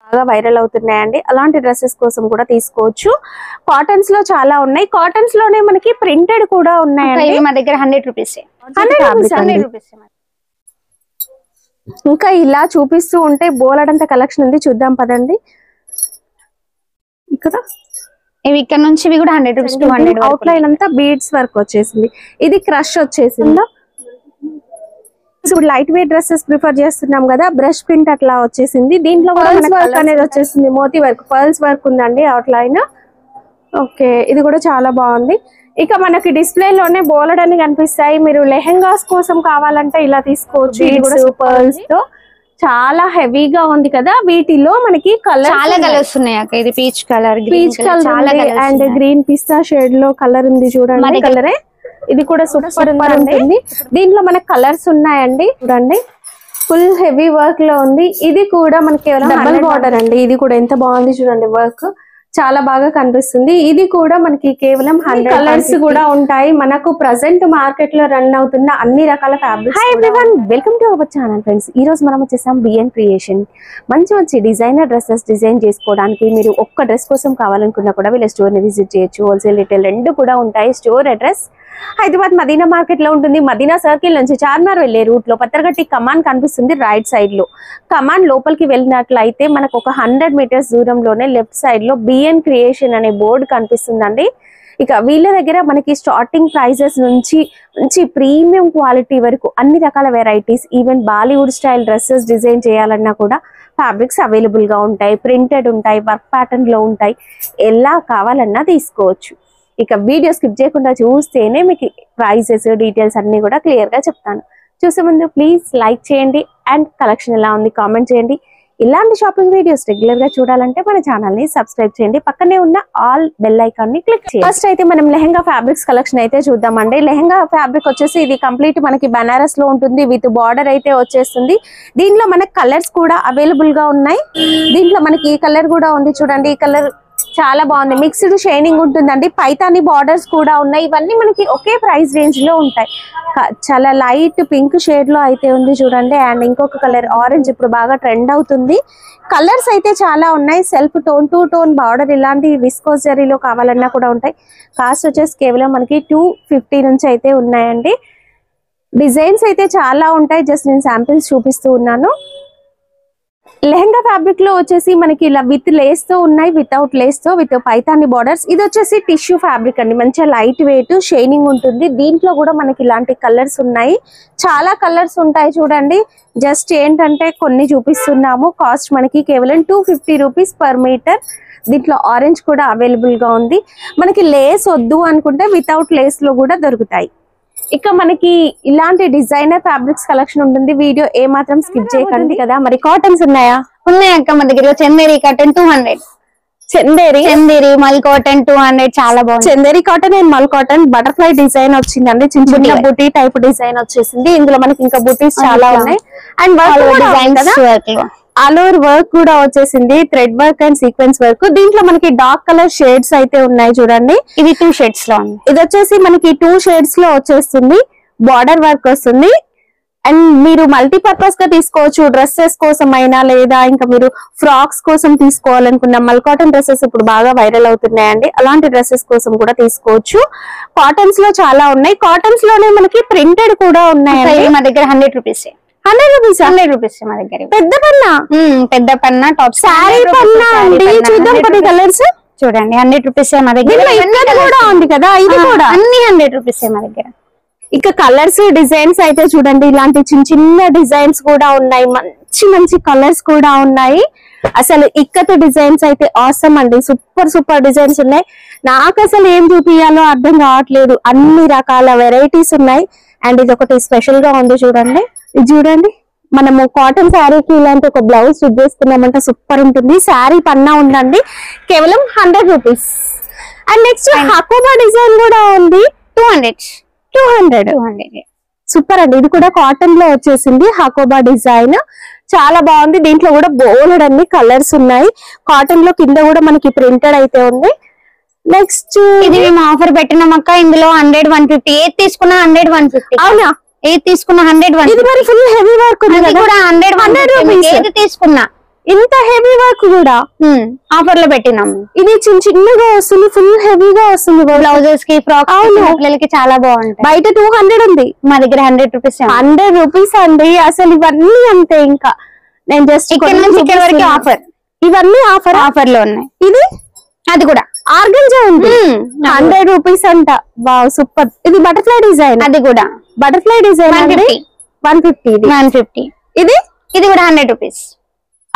బాగా వైరల్ అవుతున్నాయండి. అలాంటి డ్రెస్సెస్ కోసం కూడా తీసుకోవచ్చు. కాటన్స్ లో చాలా ఉన్నాయి. కాటన్స్ లోనే మనకి ప్రింటెడ్ కూడా ఉన్నాయండి. మా దగ్గర 100 రూపీస్. ఇంకా ఇలా చూపిస్తూ ఉంటే బోలెడంత కలెక్షన్ ఉంది, చూద్దాం పదండి. ఇక్కడ ఇవి ఇక్కడ నుంచి ఇవి కూడా 100 రూపీస్ 200. అవుట్ లైన్ అంతా బీడ్స్ వర్క్ వచ్చేసింది. ఇది క్రష్ వచ్చేసిందా. ఇప్పుడు లైట్ వెయిట్ డ్రెస్సెస్ ప్రిఫర్ చేస్తున్నాం కదా, బ్రష్ ప్రింట్ అట్లా వచ్చేసింది. దీంట్లో పర్ల్స్ వర్క్ అనేది వచ్చేసింది, మోతీ వర్క్, పర్ల్స్ వర్క్ ఉందండి అవుట్ లైన్. ఓకే, ఇది కూడా చాలా బాగుంది. ఇక మనకి డిస్ప్లే లోనే బోలెడని కనిపిస్తాయి. మీరు లెహెంగాస్ కోసం కావాలంటే ఇలా తీసుకోవచ్చు. ఇది కూడా పర్ల్స్ తో చాలా హెవీగా ఉంది కదా. వీటిలో మనకి కలర్ చాలా కలర్స్ ఉన్నాయి అక్క. ఇది peach colour, peach colour and green pista shade లో కలర్ ఉంది చూడండి. కలరే ఇది కూడా సూపర్ ఉంటుంది. దీంట్లో మనకి కలర్స్ ఉన్నాయండి చూడండి. ఫుల్ హెవీ వర్క్ లో ఉంది. ఇది కూడా మనకి డబుల్ బార్డర్ అండి. ఇది కూడా ఎంత బాగుంది చూడండి, వర్క్ చాలా బాగా కనిపిస్తుంది. ఇది కూడా మనకి కేవలం 100 కలర్స్ కూడా ఉంటాయి. మనకు ప్రెసెంట్ మార్కెట్ లో రన్ అవుతున్న అన్ని రకాల fabrics. Hi everyone, welcome to our channel friends. ఈ రోజు మనం వచ్చేసాం బిఎన్ క్రియేషన్. మంచి మంచి డిజైనర్ డ్రెస్సెస్ డిజైన్ చేసుకోవడానికి మీరు ఒక్క డ్రెస్ కోసం కావాలనుకున్నా కూడా వీళ్ళ స్టోర్ ని విజిట్ చేయొచ్చు. హోల్సేల్ రిటైల్ రెండు కూడా ఉంటాయి. Store address Hyderabad Madina market లో ఉంటుంది. మదీనా సర్కిల్ నుంచి చార్మినార్ వెళ్లే రూట్ లో పత్తరగట్టి కమాన్ కనిపిస్తుంది రైట్ సైడ్ లో. కమాన్ లోపలికి వెళ్ళినట్లయితే మనకు ఒక 100 మీటర్స్ దూరంలోనే లెఫ్ట్ సైడ్ లో బిఎన్ క్రియేషన్ అనే బోర్డు కనిపిస్తుందండి. ఇక వీళ్ళ దగ్గర మనకి స్టార్టింగ్ ప్రైజెస్ నుంచి మంచి ప్రీమియం క్వాలిటీ వరకు అన్ని రకాల varieties, even Bollywood style dresses design చేయాలన్నా కూడా ఫ్యాబ్రిక్స్ అవైలబుల్ గా ఉంటాయి. ప్రింటెడ్ ఉంటాయి, వర్క్ ప్యాటర్న్ లో ఉంటాయి. ఎలా కావాలన్నా తీసుకోవచ్చు. ఇక వీడియో స్కిప్ చేయకుండా చూస్తేనే మీకు ప్రైజెస్ డీటెయిల్స్ అన్ని కూడా క్లియర్ గా చెప్తాను. చూసే ముందు ప్లీజ్ లైక్ చేయండి అండ్ కలెక్షన్ ఎలా ఉంది కామెంట్ చేయండి. ఇలాంటి షాపింగ్ వీడియోస్ రెగ్యులర్ గా చూడాలంటే మన ఛానల్ ని సబ్స్క్రైబ్ చేయండి. పక్కనే ఉన్న ఆల్ బెల్ ఐకాన్ ని క్లిక్ చేయండి. ఫస్ట్ అయితే మనం లెహంగా ఫ్యాబ్రిక్స్ కలెక్షన్ అయితే చూద్దామండి. లెహంగా ఫ్యాబ్రిక్ వచ్చేసి ఇది కంప్లీట్ మనకి బనారస్ లో ఉంటుంది. విత్ బార్డర్ అయితే వచ్చేస్తుంది. దీంట్లో మనకి కలర్స్ కూడా అవైలబుల్ గా ఉన్నాయి. దీంట్లో మనకి ఈ కలర్ కూడా ఉంది చూడండి. ఈ కలర్ చాలా బాగుంది, మిక్స్డ్ షైనింగ్ ఉంటుందండి. పైతాని బార్డర్స్ కూడా ఉన్నాయి. ఇవన్నీ మనకి ఒకే ప్రైస్ రేంజ్ లో ఉంటాయి. చాలా లైట్ పింక్ షేడ్ లో అయితే ఉంది చూడండి. అండ్ ఇంకొక కలర్ ఆరెంజ్ ఇప్పుడు బాగా ట్రెండ్ అవుతుంది. కలర్స్ అయితే చాలా ఉన్నాయి. Self tone to tone border ఇలాంటి విస్కోస్ జరీలో కావాలన్నా కూడా ఉంటాయి. కాస్ట్ వచ్చేసి కేవలం మనకి 250 నుంచి అయితే ఉన్నాయండి. డిజైన్స్ అయితే చాలా ఉంటాయి. జస్ట్ నేను శాంపిల్స్ చూపిస్తూ ఉన్నాను. లెహంగా ఫ్యాబ్రిక్ లో వచ్చేసి మనకి ఇలా విత్ లేస్ తో ఉన్నాయి, వితౌట్ లేస్ తో, విత్ పైతాని బార్డర్స్. ఇది వచ్చేసి టిష్యూ ఫ్యాబ్రిక్ అండి, మంచిగా లైట్ వెయిట్ షైనింగ్ ఉంటుంది. దీంట్లో కూడా మనకి ఇలాంటి కలర్స్ ఉన్నాయి. చాలా కలర్స్ ఉంటాయి చూడండి. జస్ట్ ఏంటంటే కొన్ని చూపిస్తున్నాము. కాస్ట్ మనకి కేవలం 250 రూపీస్ పర్ మీటర్. దీంట్లో ఆరెంజ్ కూడా అవైలబుల్ గా ఉంది. మనకి లేస్ వద్దు అనుకుంటే వితౌట్ లేస్ లో కూడా దొరుకుతాయి. ఇక మనకి ఇలాంటి డిజైనర్ ఫ్యాబ్రిక్స్ కలెక్షన్ ఉంటుంది. వీడియో ఏ మాత్రం స్కిప్ చేయకండి కదా. మరి కాటన్స్ ఉన్నాయా? ఉన్నాయి అక్క మా దగ్గర. చందేరి కాటన్ 200. చందేరి మల్ కాటన్ 200 చాలా బాగుంది. చందేరి కాటన్ అండ్ మల్ కాటన్ బటర్ఫ్లై డిజైన్ వచ్చిందండి. చిన్న చిన్న బుటీ టైప్ డిజైన్ వచ్చేసింది. ఇందులో మనకి ఇంకా బుటీస్ చాలా ఉన్నాయి. అండ్ ఆల్ ఓవర్ వర్క్ కూడా వచ్చేసింది. Thread work and sequence work. దీంట్లో మనకి డార్క్ కలర్ షేడ్స్ అయితే ఉన్నాయి చూడండి. ఇది 2 షేడ్స్ లో ఉంది. ఇది వచ్చేసి మనకి 2 షేడ్స్ లో వచ్చేస్తుంది. బార్డర్ వర్క్ వస్తుంది. అండ్ మీరు మల్టీపర్పస్ గా తీసుకోవచ్చు. డ్రెస్సెస్ కోసం అయినా, లేదా ఇంకా మీరు ఫ్రాక్స్ కోసం తీసుకోవాలనుకున్న మల్ కాటన్ డ్రెస్సెస్ ఇప్పుడు బాగా వైరల్ అవుతున్నాయండి. అలాంటి డ్రెస్సెస్ కోసం కూడా తీసుకోవచ్చు. కాటన్స్ లో చాలా ఉన్నాయి. కాటన్స్ లోనే మనకి ప్రింటెడ్ కూడా ఉన్నాయి. మా దగ్గర 100 రూపీస్. 100 రూపీస్ 100 రూపీస్ మా దగ్గర. పెద్ద పన్నా, పెద్ద పన్నా, టాప్ సారీ పన్నా అండి. చూద్దాం కొన్ని కలర్స్ చూడండి. 100 రూపీస్ మా దగ్గర. కూడా ఉంది కదా, ఇది కూడా అన్ని 100 రూపీస్ మా దగ్గర. ఇక కలర్స్ డిజైన్స్ అయితే చూడండి. ఇలాంటి చిన్న చిన్న డిజైన్స్ కూడా ఉన్నాయి. మంచి మంచి కలర్స్ కూడా ఉన్నాయి. అసలు ఇక్కత డిజైన్స్ అయితే ఆసమ్ అండి. సూపర్ సూపర్ డిజైన్స్ ఉన్నాయి. నాకు అసలు ఏం చూపించాలో అర్థం కావట్లేదు. అన్ని రకాల వెరైటీస్ ఉన్నాయి. అండ్ ఇది ఒకటి స్పెషల్ గా ఉంది చూడండి. ఇది చూడండి, మనము కాటన్ శారీకి ఇలాంటి ఒక బ్లౌజ్ స్టిచ్ చేసుకున్నామంటే సూపర్ ఉంటుంది. శారీ పన్నా ఉందండి, కేవలం 100 rupees. And next Hakoba design కూడా ఉంది. 200 సూపర్ అండి. ఇది కూడా కాటన్ లో వచ్చేసింది. హకోబా డిజైన్ చాలా బాగుంది. దీంట్లో కూడా బోల్డ్ అన్ని కలర్స్ ఉన్నాయి. కాటన్ లో కింద కూడా మనకి ప్రింటెడ్ అయితే ఉంది. నెక్స్ట్ ఇది మేము ఆఫర్ పెట్టినాం అక్క. ఇందులో 100 150 ఏది తీసుకున్నా 100 150. అవునా? ఏది తీసుకున్నా 100 150. ఇది మరి ఫుల్ హెవీ వర్క్ ఉంది కదా. 100 రూపీస్ ఏది తీసుకున్నా ఇంత హెవీ వర్క్ కూడా ఆఫర్ లో పెట్టినాం. ఇది చిన్నగా వస్తుంది, ఫుల్ హెవీగా వస్తుంది. బ్లౌజెస్ కి ఫ్రాక్స్ పిల్లలకి చాలా బాగుంటాయి. బయట 200 ఉంది, మా దగ్గర 100 రూపీస్. 100 రూపీస్ అండి. అసలు ఇవన్నీ అంతే. ఇంకా నేను జస్ట్ ఇక్కడ నుంచి ఇక్కడ వరకు ఆఫర్. ఇవన్నీ ఆఫర్ లో ఉన్నాయి. ఇది అది కూడా ఆర్గంజా ఉంది, 100 రూపీస్ అంట. Wow super. ఇది బటర్ఫ్లై డిజైన్, అది కూడా బటర్ఫ్లై డిజైన్ 150. 150. ఇది కూడా 100 రూపీస్.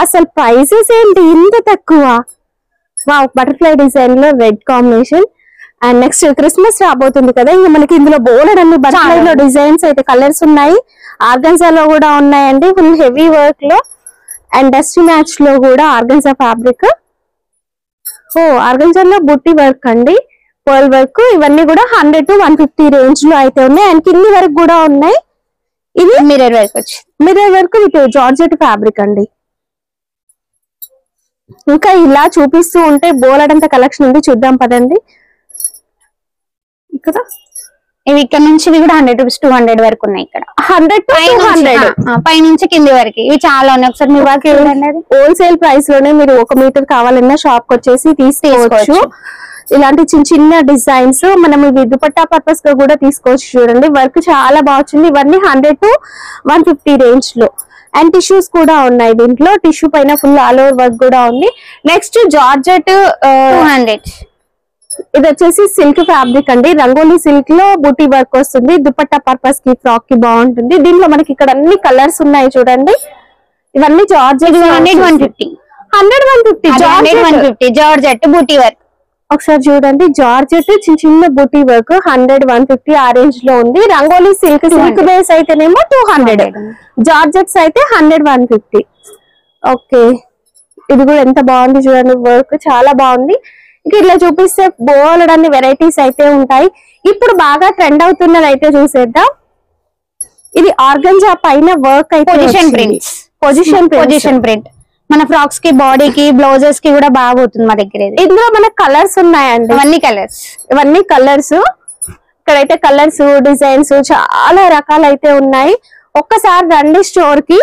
అసలు ప్రైసెస్ ఏంటి ఇంత తక్కువ? వావ్ బటర్ఫ్లై డిజైన్ లో red combination. And next Christmas రాబోతుంది కదా, ఇంకా మనకి ఇందులో బోల్డ్ అన్ని బటర్ఫ్లై లో డిజైన్స్ అయితే కలర్స్ ఉన్నాయి. ఆర్గన్జాలో కూడా ఉన్నాయండి, ఫుల్ హెవీ వర్క్ లో. అండ్ డస్ట్ మ్యాచ్ లో కూడా ఆర్గన్జా ఫ్యాబ్రిక్. ఆర్గన్జాలో బుట్టి వర్క్ అండి, పర్ల్ వర్క్. ఇవన్నీ కూడా 100 to 150 రేంజ్ లో అయితే ఉన్నాయి. అండ్ కింది వరకు కూడా ఉన్నాయి. ఇది మిర్రర్ వర్క్ వచ్చి, mirror work with georgette fabric అండి. ఇంకా ఇలా చూపిస్తూ ఉంటే బోలెడంత కలెక్షన్ ఉంది, చూద్దాం పదండి. ఇక్కడ ఇవి ఇక్కడ నుంచి ఇవి కూడా 100 రూపీస్ 200 వరకు ఉన్నాయి. ఇక్కడ 100 to 200 పై నుంచి కింది వరకు ఇవి చాలా ఉన్నాయి. ఒకసారి మీ వర్క్ హోల్సేల్ ప్రైస్ లోనే మీరు 1 మీటర్ కావాలన్నా షాప్ కి వచ్చేసి తీసుకోవచ్చు. ఇలాంటి చిన్న డిజైన్స్ మనం ఇవి దుపట్టా పర్పస్ గా కూడా తీసుకోవచ్చు. చూడండి వర్క్ చాలా బాగుంది. ఇవన్నీ 100 to 150 రేంజ్ లో. అండ్ టిష్యూస్ కూడా ఉన్నాయి దీంట్లో. టిష్యూ పైన ఫుల్ ఆల్ ఓవర్ వర్క్ కూడా ఉంది. Next georgette 200. ఇది వచ్చేసి సిల్క్ ఫ్యాబ్రిక్ అండి, రంగోలీ సిల్క్ లో బూటీ వర్క్ వస్తుంది. దుపట్టా పర్పస్ కి ఫ్రాక్ కి బాగుంటుంది. దీంట్లో మనకి ఇక్కడ అన్ని కలర్స్ ఉన్నాయి చూడండి. ఇవన్నీ జార్జెట్ 150 జార్జెట్ బూటీ వర్క్. ఒకసారి చూడండి జార్జెట్ చిన్న బూటీ వర్క్ 100 150 ఆ రేంజ్ లో ఉంది. రంగోలీ సిల్క్ బేస్ అయితేనేమో 200, జార్జెట్స్ అయితే 100 150. ఓకే ఇది కూడా ఎంత బాగుంది చూడండి, వర్క్ చాలా బాగుంది. ఇంకా ఇట్లా చూపిస్తే బోలెడన్ని వెరైటీస్ అయితే ఉంటాయి. ఇప్పుడు బాగా ట్రెండ్ అవుతున్నది అయితే చూసేద్దాం. ఇది ఆర్గంజా పైన వర్క్ అయితే పొజిషన్ ప్రింట్ మన ఫ్రాక్స్ కి, బాడీకి, బ్లౌజెస్ కి కూడా బాగా పోతుంది మా దగ్గర. ఇందులో మనకు కలర్స్ ఉన్నాయండి, ఇవన్నీ కలర్స్. ఇక్కడైతే కలర్స్ డిజైన్స్ చాలా రకాలు అయితే ఉన్నాయి. ఒక్కసారి రండి స్టోర్ కి.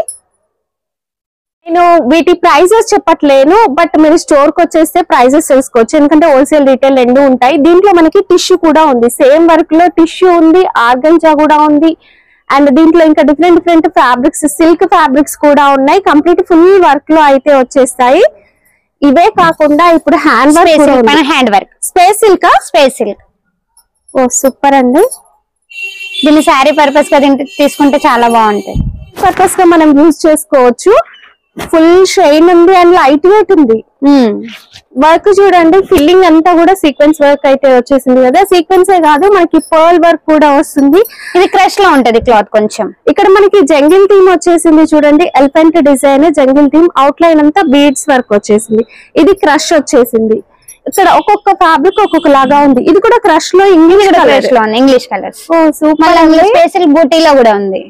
నేను వీటి ప్రైజెస్ చెప్పట్లేను, బట్ మీరు స్టోర్ కి వచ్చేస్తే ప్రైజెస్ తెలుసుకోవచ్చు. ఎందుకంటే హోల్సేల్ రీటైల్ రెండు ఉంటాయి. దీంట్లో మనకి టిష్యూ కూడా ఉంది, సేమ్ వర్క్ లో టిష్యూ ఉంది, ఆర్గంజా కూడా ఉంది. అండ్ దీంట్లో ఇంకా డిఫరెంట్ ఫ్యాబ్రిక్స్, సిల్క్ ఫ్యాబ్రిక్స్ కూడా ఉన్నాయి. కంప్లీట్ ఫుల్ వర్క్ లో అయితే వచ్చేస్తాయి. ఇవే కాకుండా ఇప్పుడు హ్యాండ్ వర్క్ స్పేస్ సిల్క్. ఓ సూపర్ అండి. దీన్ని శారీ పర్పస్ గా తీసుకుంటే చాలా బాగుంటాయి. పర్పస్ గా మనం యూజ్ చేసుకోవచ్చు. ఫుల్ షైన్ ఉంది అండ్ లైట్ వెయిట్ ఉంది. వర్క్ చూడండి, ఫిల్లింగ్ అంతా కూడా సీక్వెన్స్ వర్క్ అయితే వచ్చేసింది కదా. సీక్వెన్సే కాదు మనకి పర్ల్ వర్క్ కూడా వస్తుంది. ఇది క్రష్ లో ఉంటది క్లాత్ కొంచెం. ఇక్కడ మనకి జంగిల్ థీమ్ వచ్చేసింది చూడండి, elephant design jungle theme. Out line అంతా బీడ్స్ వర్క్ వచ్చేసింది. ఇది క్రష్ వచ్చేసింది. ఇక్కడ ఒక్కొక్క ఫ్యాబ్రిక్ ఒక్కొక్క లాగా ఉంది. ఇది కూడా క్రష్ లో ఇంగ్లీష్ కలర్స్. ఓ సూపర్. స్పెషల్ బూటీలో కూడా ఉంది.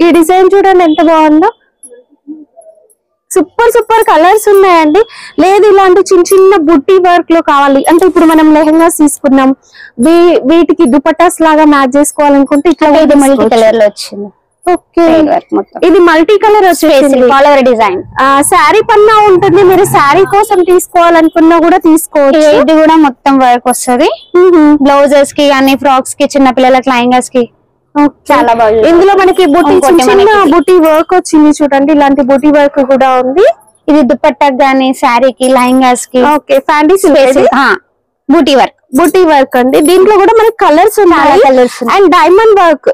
ఈ డిజైన్ చూడండి ఎంత బాగుందో. సూపర్ కలర్స్ ఉన్నాయండి. లేదు ఇలాంటి చిన్న బుట్టి వర్క్ లో కావాలి అంటే, ఇప్పుడు మనం లెహంగాస్ తీసుకున్నాం, వీటికి దుపట్టాస్ లాగా మ్యాచ్ చేసుకోవాలనుకుంటే ఇట్లా మల్టీ కలర్ లో వచ్చింది. ఓకే ఇది మల్టీ కలర్ వచ్చేసింది. డిజైన్ శారీ పన్నా ఉంటుంది. మీరు శారీ కోసం తీసుకోవాలనుకున్నా కూడా తీసుకోవచ్చు. ఇది కూడా మొత్తం వర్క్ వస్తుంది. బ్లౌజెస్ కి కానీ, ఫ్రాక్స్ కి, చిన్న పిల్లలకి లెహంగాస్ కి చాలా బాగుంది. ఇందులో మనకి బూటీ చిన్న బూటీ వర్క్ వచ్చింది చూడండి. ఇలాంటి బూటీ వర్క్ కూడా ఉంది. ఇది దుపట్టాకి గానీ, శారీకి, లెహంగాస్ కి. ఓకే ఫ్యాంటసీ బూటీ వర్క్ అండి. దీంట్లో కూడా మనకి కలర్స్ ఉన్నాయి. అండ్ డైమండ్ వర్క్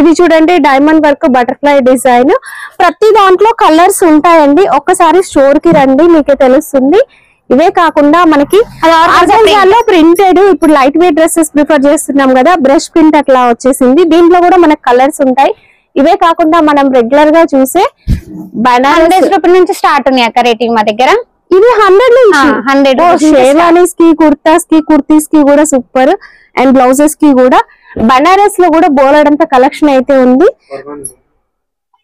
ఇది చూడండి, డైమండ్ వర్క్ బటర్ఫ్లై డిజైన్. ప్రతి దాంట్లో కలర్స్ ఉంటాయండి. ఒక్కసారి స్టోర్ కి రండి మీకే తెలుస్తుంది. ఇవే కాకుండా మనకి ఆర్గంజాలో ప్రింటెడ్, ఇప్పుడు లైట్ వెయిట్ డ్రెస్సెస్ ప్రిఫర్ చేస్తున్నాం కదా, బ్రష్ ప్రింట్ అట్లా వచ్చేసింది. దీంట్లో కూడా మనకి కలర్స్ ఉంటాయి. ఇవే కాకుండా మనం రెగ్యులర్ గా చూసే బనారస్ రూపాయల నుంచి స్టార్ట్ ఉన్నాయి అక్క రేటింగ్ మా దగ్గర. ఇది 100 నుంచి 100. షేర్వానీస్ కి, కుర్తాస్ కి, కుర్తీస్ కి కూడా సూపర్. అండ్ బ్లౌజెస్ కి కూడా బనారస్ లో కూడా బోలెడంత కలెక్షన్ అయితే ఉంది.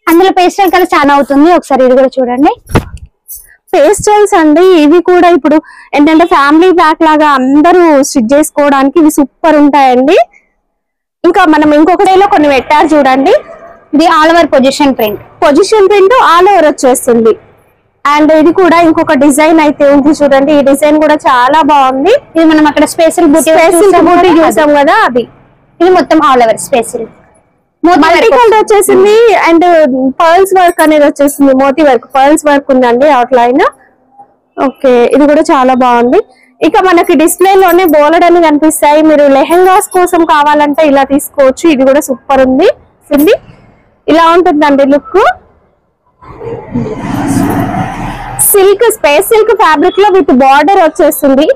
అందులో పేస్టల్ కలర్ చాలా అవుతుంది. ఒకసారి ఇది కూడా చూడండి. పేస్టల్స్ అండి. ఇవి కూడా ఇప్పుడు ఏంటంటే ఫ్యామిలీ ప్యాక్ లాగా అందరూ స్టిచ్ చేసుకోవడానికి ఇవి సూపర్ ఉంటాయండి. ఇంకా మనం ఇంకొక డేలో కొన్ని పెట్టారు చూడండి. ఇది all over position print all over వచ్చేస్తుంది. అండ్ ఇది కూడా ఇంకొక డిజైన్ అయితే ఉంది చూడండి. ఈ డిజైన్ కూడా చాలా బాగుంది. ఇది మనం అక్కడ స్పెషల్ బూటీ చూసాం కదా, అది. ఇది మొత్తం all over special multi colour వచ్చేసింది. అండ్ పర్ల్స్ వర్క్ అనేది వచ్చేసింది, మోతీ వర్క్, పర్ల్స్ వర్క్ ఉందండి అవుట్ లైన్. ఓకే, ఇది కూడా చాలా బాగుంది. ఇక మనకి డిస్ప్లే లోనే బోలెడ్ అని కనిపిస్తాయి. మీరు లెహెంగాస్ కోసం కావాలంటే ఇలా తీసుకోవచ్చు. ఇది కూడా సూపర్ ఉంది. ఇలా ఉంటుందండి look. Silk, space silk fabric లో విత్ బార్డర్ వచ్చేస్తుంది.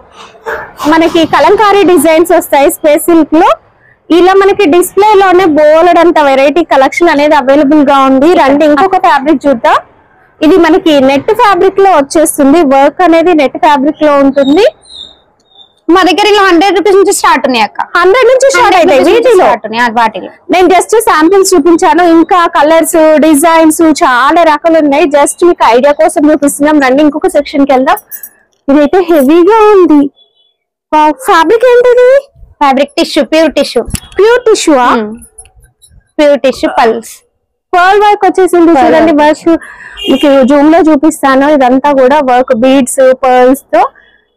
మనకి కలంకారీ డిజైన్స్ వస్తాయి స్పేస్ సిల్క్ లో. ఇలా మనకి డిస్ప్లే లోనే బోలెడ్ అంత వెరైటీ కలెక్షన్ అనేది అవైలబుల్ గా ఉంది. రండి ఇంకొక ఫ్యాబ్రిక్ చూద్దాం. ఇది మనకి నెట్ ఫ్యాబ్రిక్ లో వచ్చేస్తుంది. వర్క్ అనేది నెట్ ఫ్యాబ్రిక్ లో ఉంటుంది. మా దగ్గర ఇలా 100 రూపీస్ నుంచి స్టార్ట్ ఉన్నాయి అక్క. 100 నుంచి స్టార్ట్ అవుతాయి వీటిలో. వాటిలో నేను జస్ట్ శాంపిల్స్ చూపించాను. ఇంకా కలర్స్, డిజైన్స్ చాలా రకాలు ఉన్నాయి. జస్ట్ మీకు ఐడియా కోసం చూపిస్తున్నాం. రండి ఇంకొక సెక్షన్ కి వెళ్దాం. ఇదైతే హెవీగా ఉంది. ఫ్యాబ్రిక్ ఏంటిది? Fabric tissue, pure tissue. Pure tissue pearl work వచ్చేసింది చూడండి. వర్క్ మీకు జూమ్ లో చూపిస్తాను. ఇదంతా కూడా వర్క్, బీడ్స్, పర్ల్స్ తో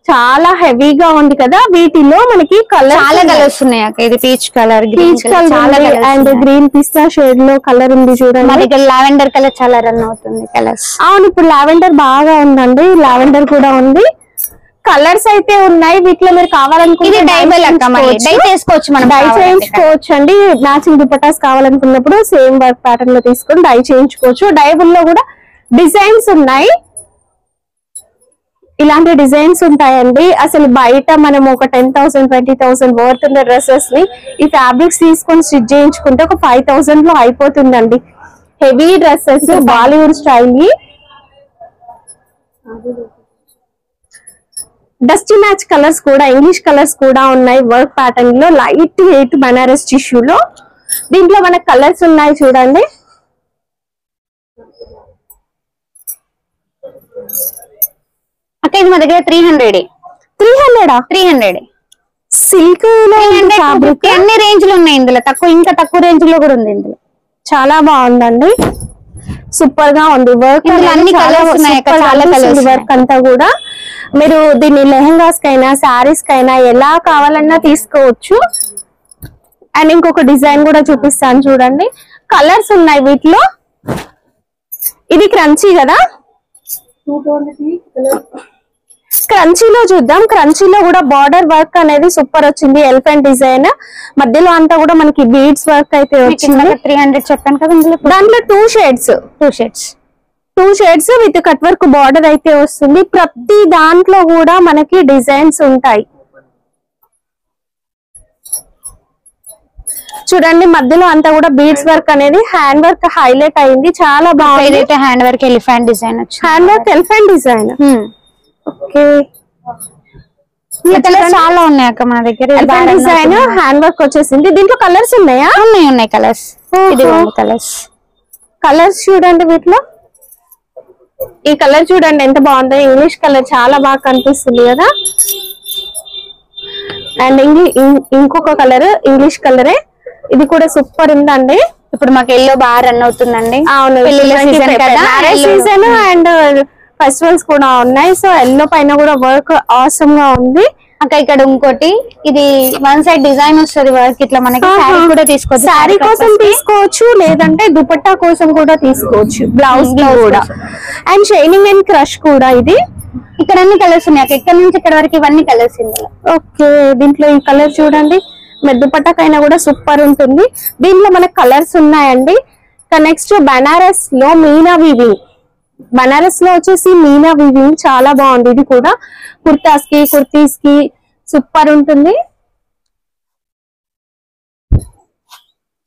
చాలా హెవీగా ఉంది కదా. వీటిలో మనకి చాలా కలర్స్ ఉన్నాయి అక్క. ఇది peach colour, peach colour and green pista shade లో కలర్ ఉంది చూడండి. మా దగ్గర లావెండర్ కలర్ చాలా రన్ అవుతుంది కలర్స్. అవును, ఇప్పుడు లావెండర్ బాగా ఉందండి. లావెండర్ కూడా ఉంది. కలర్స్ అయితే ఉన్నాయి. వీటిలో మీరు కావాలనుకుంటే డై చేసుకోవచ్చు, మనం డై చేయించుకోవచ్చు అండి. మ్యాచింగ్ దుపట్టాస్ కావాలనుకున్నప్పుడు సేమ్ వర్క్ ప్యాటర్న్ లో తీసుకొని డై చేయించుకోవచ్చు. డైబుల్ లో కూడా డిజైన్స్ ఉన్నాయి. ఇలాంటి డిజైన్స్ ఉంటాయండి. అసలు బయట మనం ఒక 10,000 20,000 వర్త్ ఉన్న డ్రెస్సెస్ ని ఈ ఫ్యాబ్రిక్స్ తీసుకొని స్టిచ్ చేయించుకుంటే ఒక 5,000 లో అయిపోతుందండి. Heavy dresses, Bollywood style. Dusty match colours కూడా, ఇంగ్లీష్ కలర్స్ కూడా ఉన్నాయి. వర్క్ ప్యాటర్న్ లో లైట్ వెయిట్ బనారస్ టిష్యూలో. దీంట్లో మనకు కలర్స్ ఉన్నాయి చూడండి. అక్క ఇది మా దగ్గర 300. 300 సిల్క్ లో ఫ్యాబ్రిక్ అన్ని రేంజ్ లో ఉన్నాయి. ఇందులో ఇంకా తక్కువ రేంజ్ లో కూడా ఉంది. ఇందులో చాలా బాగుందండి, సూపర్ గా ఉంది. వర్క్ అన్ని కలర్స్ ఉన్నాయి. చాలా కలర్స్. వర్క్ అంతా కూడా మీరు దీన్ని లెహెంగాస్ కైనా శారీస్ కైనా ఎలా కావాలన్నా తీసుకోవచ్చు. అండ్ ఇంకొక డిజైన్ కూడా చూపిస్తాను చూడండి. కలర్స్ ఉన్నాయి వీటిలో. ఇది క్రంచీ కదా, క్రంచీలో చూద్దాం. క్రంచీలో కూడా బార్డర్ వర్క్ అనేది సూపర్ వచ్చింది. ఎలిఫెంట్ డిజైన్ మధ్యలో అంతా కూడా మనకి బీడ్స్ వర్క్ అయితే వచ్చింది. 300 చెప్పాను కదా. దాంట్లో 2 shades with cut work border అయితే వస్తుంది. ప్రతి దాంట్లో కూడా మనకి డిజైన్స్ ఉంటాయి చూడండి. మధ్యలో అంతా కూడా బీడ్స్ వర్క్ అనేది హ్యాండ్ వర్క్ హైలైట్ అయింది. చాలా బాగుంది. Hand work elephant design okay, చాలా ఉన్నాయి అక్క మన దగ్గర. డిజైన్ హ్యాండ్ వర్క్ వచ్చేసింది. దీంట్లో కలర్స్ ఉన్నాయా? ఉన్నాయి కలర్స్. కలర్స్ చూడండి. వీటిలో ఈ కలర్ చూడండి ఎంత బాగుందో. ఇంగ్లీష్ కలర్ చాలా బాగా కనిపిస్తుంది కదా. అండ్ ఇంకొక కలర్ ఇంగ్లీష్ కలరే. ఇది కూడా సూపర్ ఉందండి. ఇప్పుడు మాకు ఎల్లో బాగా రన్ అవుతుందండి. అవును, సీజన్ అండ్ ఫెస్టివల్స్ కూడా ఉన్నాయి. సో ఎల్లో పైన కూడా వర్క్ ఆసమ్ గా ఉంది. అక్క ఇక్కడ ఇంకోటి, ఇది 1 సైడ్ డిజైన్ వస్తుంది వర్క్. ఇట్లా మనకి శారీ కూడా తీసుకోవచ్చు. శారీ కోసం తీసుకోవచ్చు, లేదంటే దుపట్టా కోసం కూడా తీసుకోవచ్చు. బ్లౌజ్ లో కూడా. అండ్ షైనింగ్ అండ్ క్రష్ కూడా. ఇది ఇక్కడ అన్ని కలర్స్ ఉన్నాయి. ఇక్కడ నుంచి ఇక్కడ వరకు ఇవన్నీ కలర్స్ ఇందులో. ఓకే, దీంట్లో ఈ కలర్ చూడండి. దుపట్టాకైనా కూడా సూపర్ ఉంటుంది. దీంట్లో మనకు కలర్స్ ఉన్నాయండి. నెక్స్ట్ బనారస్ లో మీనా వీవింగ్. బనారస్ లో వచ్చేసి మీనా వీవింగ్ చాలా బాగుంది. ఇది కూడా కుర్తాస్ కి, కుర్తీస్ కి సూపర్ ఉంటుంది.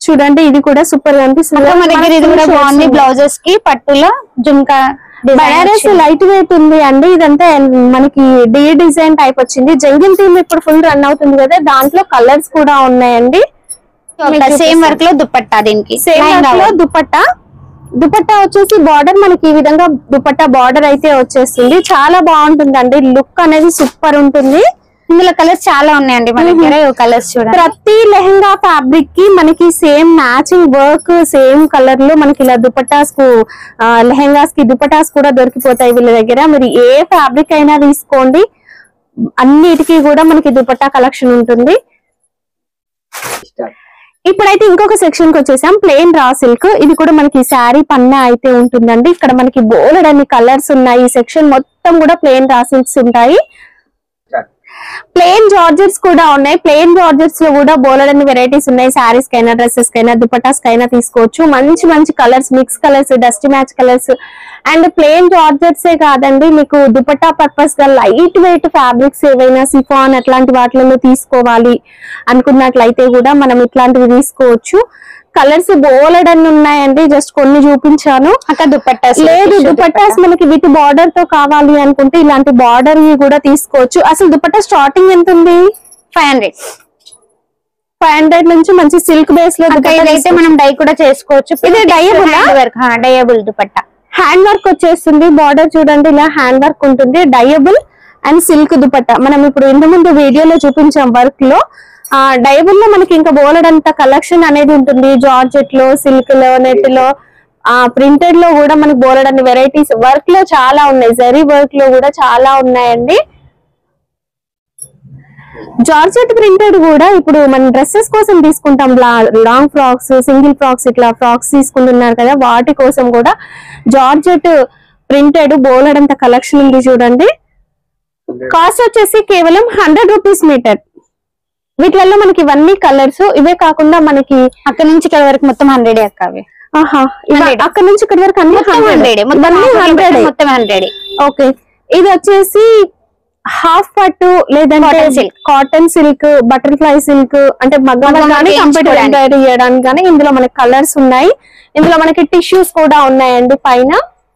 చూడండి, ఇది కూడా సూపర్ గా అనిపిస్తుంది. మన దగ్గర ఇది కూడా బాగుంది. బ్లౌజెస్ కి పట్టులో జుంకా బనారస్ లైట్ వెయిట్ ఉంది అండి. ఇదంతా మనకి డి డిజైన్ టైప్ వచ్చింది. జంగిల్ థీమ్ ఇప్పుడు ఫుల్ రన్ అవుతుంది కదా, దాంట్లో కలర్స్ కూడా ఉన్నాయండి. సేమ్ వర్క్ లో దుపట్టా, దీనికి సేమ్ వర్క్ లో దుపట్టా వచ్చేసి బార్డర్ మనకి ఈ విధంగా దుపట్టా బార్డర్ అయితే వచ్చేస్తుంది. చాలా బాగుంటుందండి. లుక్ అనేది సూపర్ ఉంటుంది. ఇందులో కలర్స్ చాలా ఉన్నాయండి మన దగ్గర. కలర్స్ చూడండి. ప్రతి లెహంగా ఫ్యాబ్రిక్ కి మనకి same matching work same colour లో మనకి ఇలా దుపట్టాస్ కు లెహంగాస్ కి దుపట్టాస్ కూడా దొరికిపోతాయి వీళ్ళ దగ్గర. మీరు ఏ ఫ్యాబ్రిక్ అయినా తీసుకోండి, అన్నిటికీ కూడా మనకి దుపట్టా కలెక్షన్ ఉంటుంది. ఇప్పుడైతే ఇంకొక సెక్షన్ కి వచ్చేసాం, ప్లెయిన్ రా సిల్క్. ఇది కూడా మనకి శారీ పన్నా అయితే ఉంటుందండి. ఇక్కడ మనకి బోలెడన్ని కలర్స్ ఉన్నాయి. ఈ సెక్షన్ మొత్తం కూడా ప్లెయిన్ రా సిల్క్స్ ఉంటాయి. ప్లెయిన్ జార్జెట్స్ కూడా ఉన్నాయి. ప్లెయిన్ జార్జెట్స్ లో కూడా బోలెడన్ని వెరైటీస్ ఉన్నాయి. శారీస్ కైనా, డ్రెస్సెస్ కైనా, దుపట్టాస్ కైనా తీసుకోవచ్చు. మంచి మంచి colours, mix colours, dust match colours. And plain georgettes ఏ కాదండి, మీకు దుపట్టా పర్పస్ గా లైట్ వెయిట్ ఫ్యాబ్రిక్స్ ఏవైనా సిఫాన్ అట్లాంటి వాటిలో తీసుకోవాలి అనుకున్నట్లయితే కూడా మనం ఇట్లాంటివి తీసుకోవచ్చు. కలర్స్ బోలెడన్ని ఉన్నాయండి, జస్ట్ కొన్ని చూపించాను. అక్కడ దుపట్టాస్ లేదు, దుపట్టాస్ మనకి విత్ బార్డర్ తో కావాలి అనుకుంటే ఇలాంటి బార్డర్ కూడా తీసుకోవచ్చు. అసలు దుపట్టా స్టార్టింగ్ ఎంత ఉంది? 500 నుంచి మంచి సిల్క్ బేస్ లో అయితే మనం డై కూడా చేసుకోవచ్చు. ఇది డయబుల్ దుపట్టా, హ్యాండ్ వర్క్ వచ్చేస్తుంది. బార్డర్ చూడండి, ఇలా హ్యాండ్ వర్క్ ఉంటుంది. డయబుల్ అండ్ సిల్క్ దుపట్టా మనం ఇప్పుడు ఇంత ముందు వీడియోలో చూపించాం వర్క్ లో. డయబుల్ లో మనకి ఇంకా బోలెడంత కలెక్షన్ అనేది ఉంటుంది. జార్జెట్ లో, సిల్క్ లో, నెట్ లో, ప్రింటెడ్ లో కూడా మనకి బోలెడన్ని వెరైటీస్ వర్క్ లో చాలా ఉన్నాయి. జరీ వర్క్ లో కూడా చాలా ఉన్నాయండి. జార్జెట్ ప్రింటెడ్ కూడా ఇప్పుడు మనం డ్రెస్సెస్ కోసం తీసుకుంటాం, లాంగ్ ఫ్రాక్స్, సింగిల్ ఫ్రాక్స్, ఇట్లా ఫ్రాక్స్ తీసుకుంటున్నారు కదా, వాటి కోసం కూడా జార్జెట్ ప్రింటెడ్ బోలెడంత కలెక్షన్ ఉంది చూడండి. కాస్ట్ వచ్చేసి కేవలం 100 రూపీస్ మీటర్. వీటిల్లో మనకి ఇవన్నీ కలర్స్. ఇవే కాకుండా మనకి అక్కడ నుంచి ఇక్కడ వరకు మొత్తం 100 అక్క. అవి అక్కడ నుంచి ఇక్కడ వరకు అన్ని 100. మొత్తం 100. ఓకే, ఇది వచ్చేసి హాఫ్ పట్టు లేదంటే కాటన్ సిల్క్, బటర్ఫ్లై సిల్క్, అంటే మగ్గం కానీ కంప్యూటర్ ఎంబ్రాయిడరీ చేయడానికి కానీ ఇందులో మనకి కలర్స్ ఉన్నాయి. ఇందులో మనకి టిష్యూస్ కూడా ఉన్నాయండి పైన.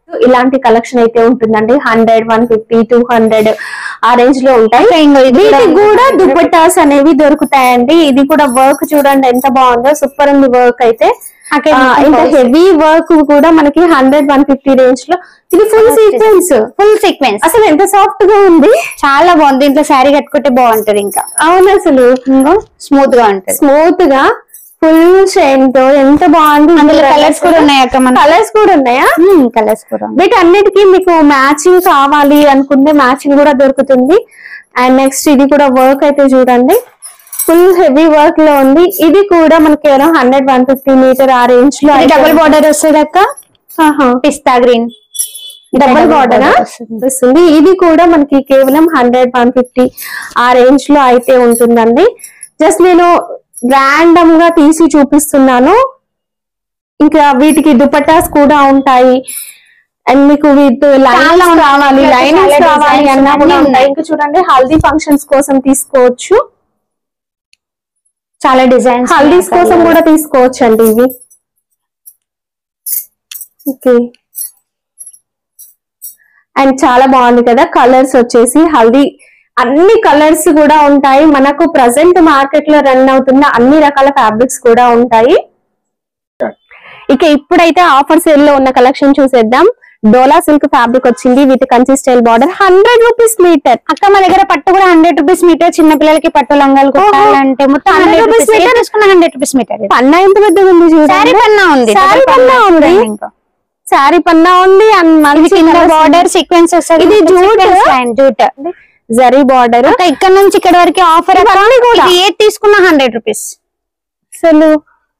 ఇలాంటి కలెక్షన్ అయితే ఉంటుందండి. 100, 150, 200 ఆ రేంజ్ లో ఉంటాయి. వీటికి కూడా దుపట్టాస్ అనేవి దొరుకుతాయండి. ఇది కూడా వర్క్ చూడండి ఎంత బాగుందో, సూపర్ ఉంది వర్క్ అయితే. ఇంత హెవీ వర్క్ కూడా మనకి 100, 150 రేంజ్ లో. ఇది ఫుల్ సీక్వెన్స్, అసలు ఎంత సాఫ్ట్ గా ఉంది, చాలా బాగుంది. దీంట్లో శారీ కట్టుకుంటే బాగుంటది. ఇంకా అవును, అసలు స్మూత్ గా ఉంటది. స్మూత్ గా ఫుల్ షైన్ తో ఎంత బాగుంది. అందులో కలర్స్ కూడా ఉన్నాయి అక్క. కలర్స్ కూడా ఉన్నాయా? కలర్స్ కూడా. వీటన్నిటికీ మీకు మ్యాచింగ్ కావాలి అనుకుంటే మ్యాచింగ్ కూడా దొరుకుతుంది. అండ్ నెక్స్ట్ ఇది కూడా వర్క్ అయితే చూడండి, ఫుల్ హెవీ వర్క్ లో ఉంది. ఇది కూడా మనకి కేవలం 100, 150 మీటర్ ఆ రేంజ్ లో. డబుల్ బార్డర్ వస్తుంది అక్క. పిస్తా గ్రీన్ డబుల్ బార్డర్ వస్తుంది. ఇది కూడా మనకి కేవలం 100, 150 ఆ రేంజ్ లో అయితే ఉంటుందండి. జస్ట్ నేను ర్యాండమ్ గా తీసి చూపిస్తున్నాను. ఇంకా వీటికి దుపట్టాస్ కూడా ఉంటాయి. అండ్ మీకు విత్ లైనింగ్స్ కావాలి అన్నా కూడా ఉంటాయి. ఇంకా చూడండి, హల్దీ ఫంక్షన్స్ కోసం తీసుకోవచ్చు. చాలా డిజైన్స్ హల్దీస్ కోసం కూడా తీసుకోవచ్చు అండి ఇవి. ఓకే, అండ్ చాలా బాగుంది కదా. కలర్స్ వచ్చేసి హల్దీ అన్ని కలర్స్ కూడా ఉంటాయి. మనకు ప్రజెంట్ మార్కెట్ లో రన్ అవుతున్న అన్ని రకాల ఫ్యాబ్రిక్స్ కూడా ఉంటాయి. ఇక ఇప్పుడైతే ఆఫర్ సేల్ లో ఉన్న కలెక్షన్ చూసేద్దాం. డోలా సిల్క్ ఫ్యాబ్రిక్ వచ్చింది with Kanchi style border. 100 rupees metre. అక్క మా దగ్గర పట్టు కూడా 100 రూపీస్ మీటర్. చిన్న పిల్లలకి పట్టు లంగాలు కుట్టాలంటే మొత్తం 100 రూపీస్ మీటర్ తీసుకున్న 100 రూపీస్ మీటర్. పన్నా ఎంత పెద్దగా ఉంది చూడండి. శారీ పన్నా ఉంది. శారీ పన్నా ఉంది. అండ్ కింద బార్డర్ సీక్వెన్స్ వస్తుంది. ఇది జూట్ జరీ బార్డర్. ఇక్కడ నుంచి ఇక్కడ వరకు ఆఫర్. ఏది తీసుకున్నా 100 రూపీస్. అసలు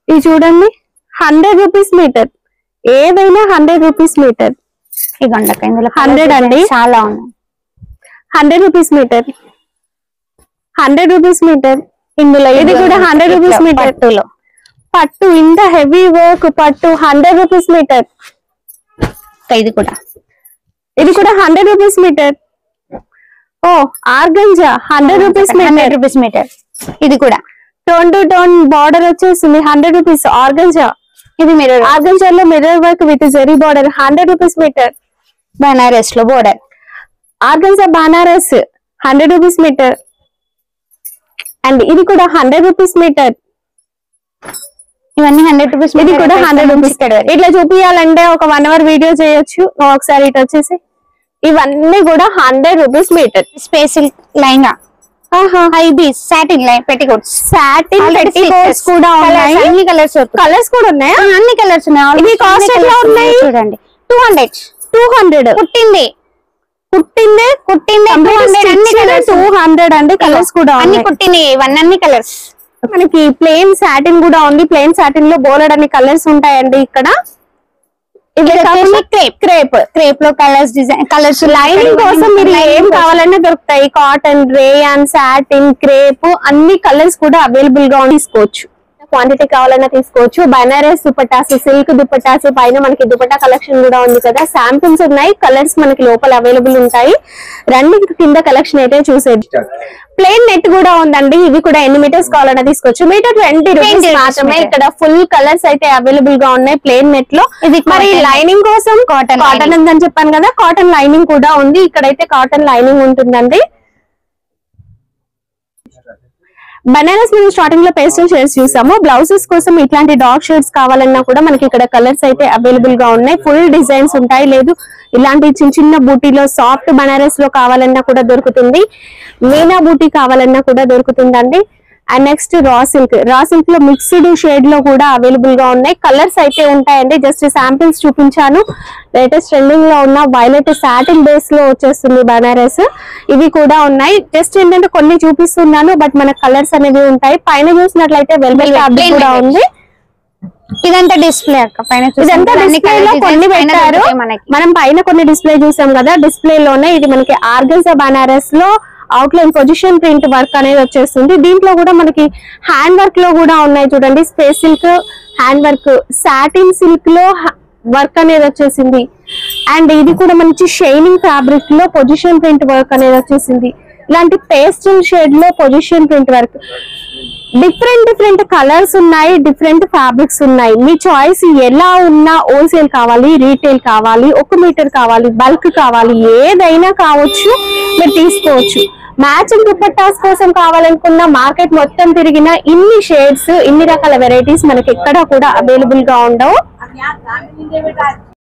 ఇది చూడండి, 100 రూపీస్ మీటర్. ఏదైనా 100 రూపీస్ మీటర్. ఇదిగోండి ఇందులో 100 అండి, చాలా ఉన్నాయి. 100 రూపీస్ మీటర్, 100 రూపీస్ మీటర్. ఇందులో ఇది కూడా 100 రూపీస్ మీటర్. పట్టు ఇంత హెవీ వర్క్ పట్టు 100 రూపీస్ మీటర్. ఇది కూడా 100 రూపీస్ మీటర్. ఓ ఆర్గంజా 100 రూపీస్ మీటర్. ఇది కూడా టోన్ టు టోన్ బార్డర్ వచ్చేసింది. 100 రూపీస్ ఆర్గంజా. ఇది మిర్రర్, ఆర్గంజా లో mirror work with zari border. 100 rupees metre. Banaras లో border. Organza Banaras 100 rupees metre. And ఇది కూడా 100 రూపీస్ మీటర్. ఇవన్నీ 100 రూపీస్. ఇది కూడా 100 రూపీస్. ఇట్లా చూపించాలంటే ఒక 1 అవర్ వీడియో చేయొచ్చు. ఒకసారి ఇటు వచ్చేసి ఇవన్నీ కూడా 100 రూపీస్ మీటర్. స్పేస్ లైంగా ఇది సాటిన్ పెట్టికోట్స్. సాటిన్ పెట్టికోట్స్ కూడా ఉన్నాయి. అన్ని కలర్స్ కూడా ఉన్నాయి. అన్ని కలర్స్ ఉన్నాయి. ఇవి కాస్ట్ ఎట్లా ఉన్నాయి చూడండి. 200 కుట్టిందే 200 అండి. కలర్స్ కూడా అన్ని కుట్టినాయి. ఇవన్నీ అన్ని కలర్స్. మనకి ప్లెయిన్ సాటిన్ కూడా ఉంది. ప్లెయిన్ సాటిన్ లో బోలెడ్ అన్ని కలర్స్ ఉంటాయండి ఇక్కడ. క్రేప్ లో కలర్స్ డిజైన్ కలర్స్ లైనింగ్ కోసం మీరు ఏం కావాలన్నా దొరుకుతాయి. కాటన్, రేయాన్, సాటిన్, క్రేప్ అన్ని కలర్స్ కూడా అవైలబుల్ గా తీసుకోవచ్చు. క్వాంటిటీ కావాలన్నా తీసుకోవచ్చు. బనారస్ దుపట్టాస్, సిల్క్ దుపట్టాస్, పైన మనకి దుపట్టా కలెక్షన్ కూడా ఉంది కదా. శాంపిల్స్ ఉన్నాయి. కలర్స్ మనకి లోపల అవైలబుల్ ఉంటాయి. రండి కింద కలెక్షన్ అయితే చూసేది. ప్లెయిన్ నెట్ కూడా ఉందండి. ఇవి కూడా ఎన్ని మీటర్స్ కావాలన్నా తీసుకోవచ్చు. మీటర్ 20 రూపీస్ మాత్రమే. ఇక్కడ ఫుల్ కలర్స్ అయితే అవైలబుల్ గా ఉన్నాయి ప్లెయిన్ నెట్ లో. మరి లైనింగ్ కోసం కాటన్ ఉందని చెప్పాను కదా, కాటన్ లైనింగ్ కూడా ఉంది. ఇక్కడైతే కాటన్ లైనింగ్ ఉంటుందండి. బనారస్ మేము స్టార్టింగ్ లో పేస్టల్ షేడ్స్ చూసాము. బ్లౌజెస్ కోసం ఇట్లాంటి డార్క్ షేడ్స్ కావాలన్నా కూడా మనకి ఇక్కడ కలర్స్ అయితే అవైలబుల్ గా ఉన్నాయి. ఫుల్ డిజైన్స్ ఉంటాయి. లేదు ఇలాంటి చిన్న బూటీలో సాఫ్ట్ బనారస్ లో కావాలన్నా కూడా దొరుకుతుంది. మీనా బూటీ కావాలన్నా కూడా దొరుకుతుందండి. అండ్ నెక్స్ట్ రా సిల్క్ లో మిక్స్డ్ షేడ్ లో కూడా అవైలబుల్ గా ఉన్నాయి. కలర్స్ అయితే ఉంటాయండి. జస్ట్ శాంపిల్స్ చూపించాను. లేటెస్ట్ ట్రెండింగ్ లో ఉన్న వైలెట్ సాటిన్ బేస్ లో వచ్చేస్తుంది బనారస్. ఇవి కూడా ఉన్నాయి. జస్ట్ ఏంటంటే కొన్ని చూపిస్తున్నాను, బట్ మన కలర్స్ అనేవి ఉంటాయి. పైన చూసినట్లయితే వెల్వెట్ ఫ్యాబ్రిక్ కూడా ఉంది. ఇదంతా డిస్ప్లే అక్క. పైన ఇదంతా డిస్ప్లే లో కొన్ని పెట్టారు. మనం పైన కొన్ని డిస్ప్లే చూసాం కదా, డిస్ప్లే లోనే ఇది మనకి ఆర్గన్జా బనారస్ లో అవుట్లైన్ పొజిషన్ ప్రింట్ వర్క్ అనేది వచ్చేస్తుంది. దీంట్లో కూడా మనకి హ్యాండ్ వర్క్ లో కూడా ఉన్నాయి చూడండి. Space silk hand work, satin silk లో వర్క్ అనేది వచ్చేసింది. అండ్ ఇది కూడా మంచి షైనింగ్ ఫ్యాబ్రిక్ లో పొజిషన్ ప్రింట్ వర్క్ అనేది వచ్చేసింది. ఇలాంటి పేస్టల్ షేడ్ లో position print work. Different colours ఉన్నాయి. డిఫరెంట్ ఫ్యాబ్రిక్స్ ఉన్నాయి. మీ చాయిస్ ఎలా ఉన్నా, హోల్సేల్ కావాలి, రీటైల్ కావాలి, 1 మీటర్ కావాలి, బల్క్ కావాలి, ఏదైనా కావచ్చు, మీరు తీసుకోవచ్చు. మ్యాచింగ్ దుపట్టాస్ కోసం కావాలనుకున్న మార్కెట్ మొత్తం తిరిగిన ఇన్ని షేడ్స్, ఇన్ని రకాల వెరైటీస్ మనకి ఎక్కడా కూడా అవైలబుల్ గా ఉండవు.